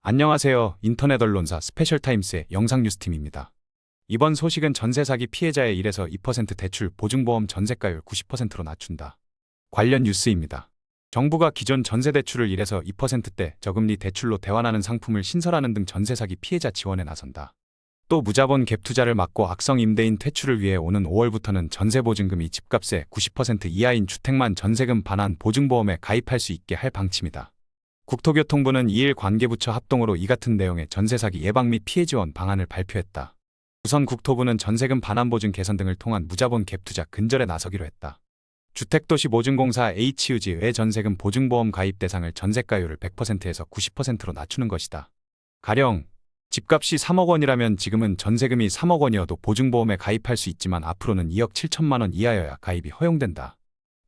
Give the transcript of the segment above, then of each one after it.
안녕하세요. 인터넷 언론사 스페셜타임스의 영상뉴스팀입니다. 이번 소식은 전세 사기 피해자의 1에서 2% 대출 보증보험 전세가율 90%로 낮춘다. 관련 뉴스입니다. 정부가 기존 전세 대출을 1에서 2%대 저금리 대출로 대환하는 상품을 신설하는 등 전세 사기 피해자 지원에 나선다. 또 무자본 갭 투자를 막고 악성 임대인 퇴출을 위해 오는 5월부터는 전세 보증금이 집값의 90% 이하인 주택만 전세금 반환 보증보험에 가입할 수 있게 할 방침이다. 국토교통부는 2일 관계부처 합동으로 이 같은 내용의 전세 사기 예방 및 피해 지원 방안을 발표했다. 우선 국토부는 전세금 반환 보증 개선 등을 통한 무자본 갭 투자 근절에 나서기로 했다. 주택도시보증공사 HUG의 전세금 보증보험 가입 대상을 전세가율을 100%에서 90%로 낮추는 것이다. 가령 집값이 3억 원이라면 지금은 전세금이 3억 원이어도 보증보험에 가입할 수 있지만 앞으로는 2억 7천만 원 이하여야 가입이 허용된다.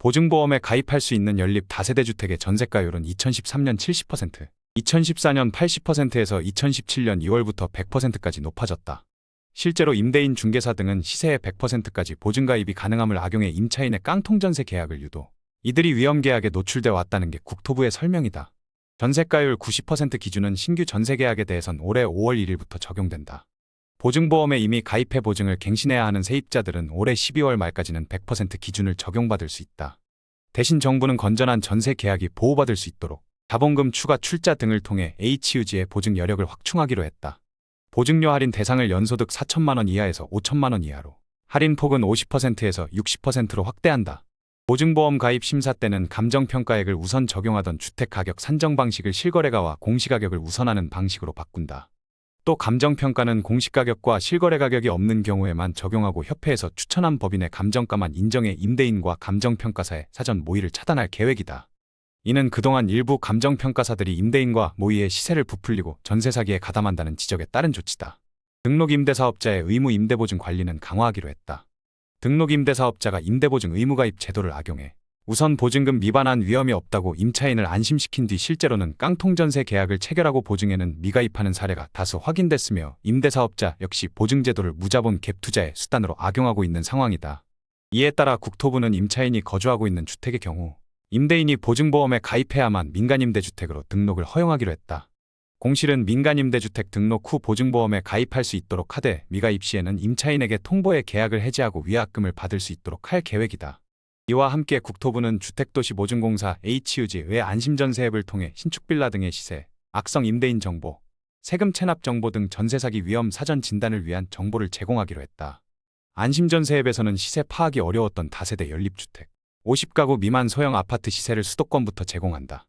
보증보험에 가입할 수 있는 연립 다세대 주택의 전세가율은 2013년 70%, 2014년 80%에서 2017년 2월부터 100%까지 높아졌다. 실제로 임대인 중개사 등은 시세의 100%까지 보증가입이 가능함을 악용해 임차인의 깡통전세 계약을 유도. 이들이 위험계약에 노출돼 왔다는 게 국토부의 설명이다. 전세가율 90% 기준은 신규 전세계약에 대해선 올해 5월 1일부터 적용된다. 보증보험에 이미 가입해 보증을 갱신해야 하는 세입자들은 올해 12월 말까지는 100% 기준을 적용받을 수 있다. 대신 정부는 건전한 전세 계약이 보호받을 수 있도록 자본금 추가 출자 등을 통해 HUG의 보증 여력을 확충하기로 했다. 보증료 할인 대상을 연소득 4천만 원 이하에서 5천만 원 이하로, 할인 폭은 50%에서 60%로 확대한다. 보증보험 가입 심사 때는 감정평가액을 우선 적용하던 주택가격 산정 방식을 실거래가와 공시가격을 우선하는 방식으로 바꾼다. 또 감정평가는 공시가격과 실거래 가격이 없는 경우에만 적용하고 협회에서 추천한 법인의 감정가만 인정해 임대인과 감정평가사의 사전 모의를 차단할 계획이다. 이는 그동안 일부 감정평가사들이 임대인과 모의의 시세를 부풀리고 전세 사기에 가담한다는 지적에 따른 조치다. 등록임대사업자의 의무 임대보증 관리는 강화하기로 했다. 등록임대사업자가 임대보증 의무가입 제도를 악용해 우선 보증금 미반환 위험이 없다고 임차인을 안심시킨 뒤 실제로는 깡통전세 계약을 체결하고 보증에는 미가입하는 사례가 다수 확인됐으며 임대사업자 역시 보증제도를 무자본 갭 투자의 수단으로 악용하고 있는 상황이다. 이에 따라 국토부는 임차인이 거주하고 있는 주택의 경우 임대인이 보증보험에 가입해야만 민간임대주택으로 등록을 허용하기로 했다. 공실은 민간임대주택 등록 후 보증보험에 가입할 수 있도록 하되 미가입 시에는 임차인에게 통보해 계약을 해지하고 위약금을 받을 수 있도록 할 계획이다. 이와 함께 국토부는 주택도시보증공사 HUG의 안심전세 앱을 통해 신축빌라 등의 시세, 악성 임대인 정보, 세금 체납 정보 등 전세 사기 위험 사전 진단을 위한 정보를 제공하기로 했다. 안심전세 앱에서는 시세 파악이 어려웠던 다세대 연립주택, 50가구 미만 소형 아파트 시세를 수도권부터 제공한다.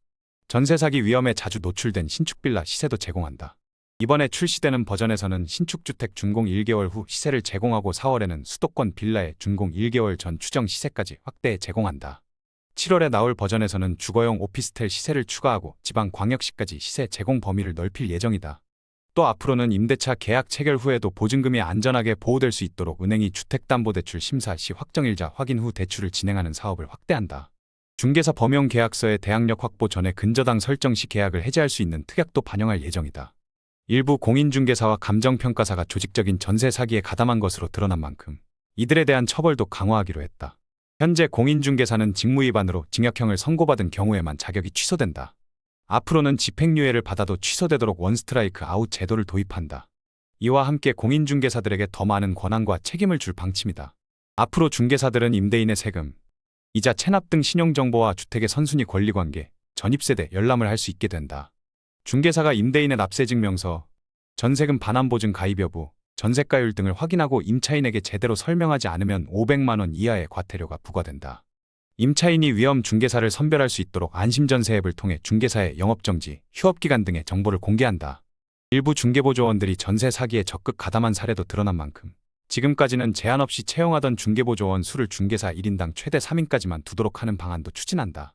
전세 사기 위험에 자주 노출된 신축빌라 시세도 제공한다. 이번에 출시되는 버전에서는 신축주택 준공 1개월 후 시세를 제공하고 4월에는 수도권 빌라의 준공 1개월 전 추정 시세까지 확대해 제공한다. 7월에 나올 버전에서는 주거용 오피스텔 시세를 추가하고 지방광역시까지 시세 제공 범위를 넓힐 예정이다. 또 앞으로는 임대차 계약 체결 후에도 보증금이 안전하게 보호될 수 있도록 은행이 주택담보대출 심사 시 확정일자 확인 후 대출을 진행하는 사업을 확대한다. 중개사 범용 계약서의 대항력 확보 전에 근저당 설정 시 계약을 해지할 수 있는 특약도 반영할 예정이다. 일부 공인중개사와 감정평가사가 조직적인 전세 사기에 가담한 것으로 드러난 만큼 이들에 대한 처벌도 강화하기로 했다. 현재 공인중개사는 직무위반으로 징역형을 선고받은 경우에만 자격이 취소된다. 앞으로는 집행유예를 받아도 취소되도록 원스트라이크 아웃 제도를 도입한다. 이와 함께 공인중개사들에게 더 많은 권한과 책임을 줄 방침이다. 앞으로 중개사들은 임대인의 세금, 이자 체납 등 신용정보와 주택의 선순위 권리관계, 전입세대 열람을 할 수 있게 된다. 중개사가 임대인의 납세증명서, 전세금 반환보증 가입 여부, 전세가율 등을 확인하고 임차인에게 제대로 설명하지 않으면 500만 원 이하의 과태료가 부과된다. 임차인이 위험 중개사를 선별할 수 있도록 안심전세 앱을 통해 중개사의 영업정지, 휴업기간 등의 정보를 공개한다. 일부 중개보조원들이 전세 사기에 적극 가담한 사례도 드러난 만큼 지금까지는 제한 없이 채용하던 중개보조원 수를 중개사 1인당 최대 3인까지만 두도록 하는 방안도 추진한다.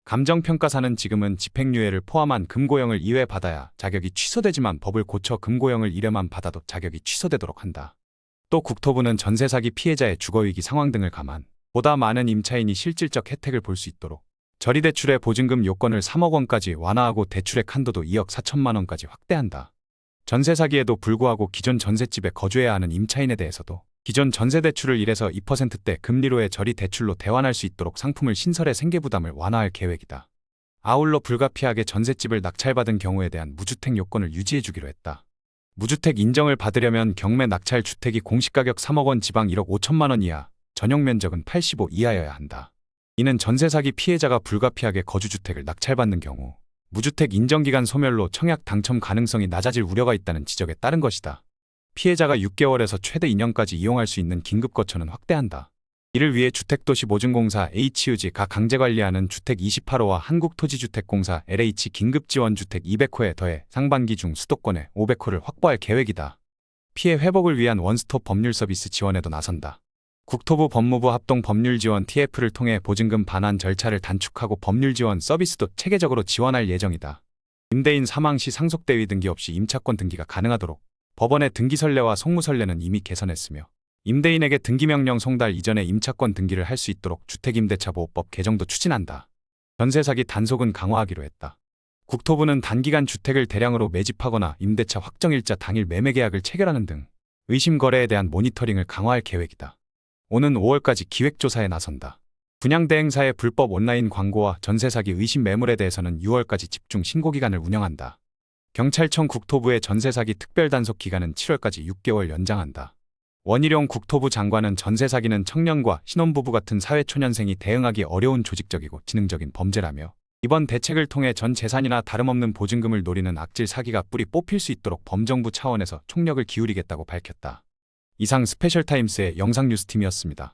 감정평가사는 지금은 집행유예를 포함한 금고형을 2회 받아야 자격이 취소되지만 법을 고쳐 금고형을 1회만 받아도 자격이 취소되도록 한다. 또 국토부는 전세 사기 피해자의 주거위기 상황 등을 감안, 보다 많은 임차인이 실질적 혜택을 볼 수 있도록 저리대출의 보증금 요건을 3억 원까지 완화하고 대출액 한도도 2억 4천만 원까지 확대한다. 전세 사기에도 불구하고 기존 전셋집에 거주해야 하는 임차인에 대해서도 기존 전세대출을 1에서 2%대 금리로의 저리 대출로 대환할 수 있도록 상품을 신설해 생계부담을 완화할 계획이다. 아울러 불가피하게 전셋집을 낙찰받은 경우에 대한 무주택 요건을 유지해주기로 했다. 무주택 인정을 받으려면 경매 낙찰 주택이 공시가격 3억 원 지방 1억 5천만 원 이하, 전용 면적은 85 이하여야 한다. 이는 전세 사기 피해자가 불가피하게 거주주택을 낙찰받는 경우 무주택 인정기간 소멸로 청약 당첨 가능성이 낮아질 우려가 있다는 지적에 따른 것이다. 피해자가 6개월에서 최대 2년까지 이용할 수 있는 긴급거처는 확대한다. 이를 위해 주택도시보증공사 HUG가 강제관리하는 주택 28호와 한국토지주택공사 LH 긴급지원주택 200호에 더해 상반기 중 수도권에 500호를 확보할 계획이다. 피해 회복을 위한 원스톱 법률 서비스 지원에도 나선다. 국토부 법무부 합동법률지원 TF를 통해 보증금 반환 절차를 단축하고 법률지원 서비스도 체계적으로 지원할 예정이다. 임대인 사망 시 상속대위 등기 없이 임차권 등기가 가능하도록 법원의 등기선례와 송무선례는 이미 개선했으며 임대인에게 등기명령 송달 이전에 임차권 등기를 할 수 있도록 주택임대차보호법 개정도 추진한다. 전세 사기 단속은 강화하기로 했다. 국토부는 단기간 주택을 대량으로 매집하거나 임대차 확정일자 당일 매매 계약을 체결하는 등 의심 거래에 대한 모니터링을 강화할 계획이다. 오는 5월까지 기획조사에 나선다. 분양대행사의 불법 온라인 광고와 전세 사기 의심 매물에 대해서는 6월까지 집중 신고 기간을 운영한다. 경찰청 국토부의 전세 사기 특별 단속 기간은 7월까지 6개월 연장한다. 원희룡 국토부 장관은 전세 사기는 청년과 신혼부부 같은 사회초년생이 대응하기 어려운 조직적이고 지능적인 범죄라며 이번 대책을 통해 전 재산이나 다름없는 보증금을 노리는 악질 사기가 뿌리 뽑힐 수 있도록 범정부 차원에서 총력을 기울이겠다고 밝혔다. 이상 스페셜타임스의 영상뉴스팀이었습니다.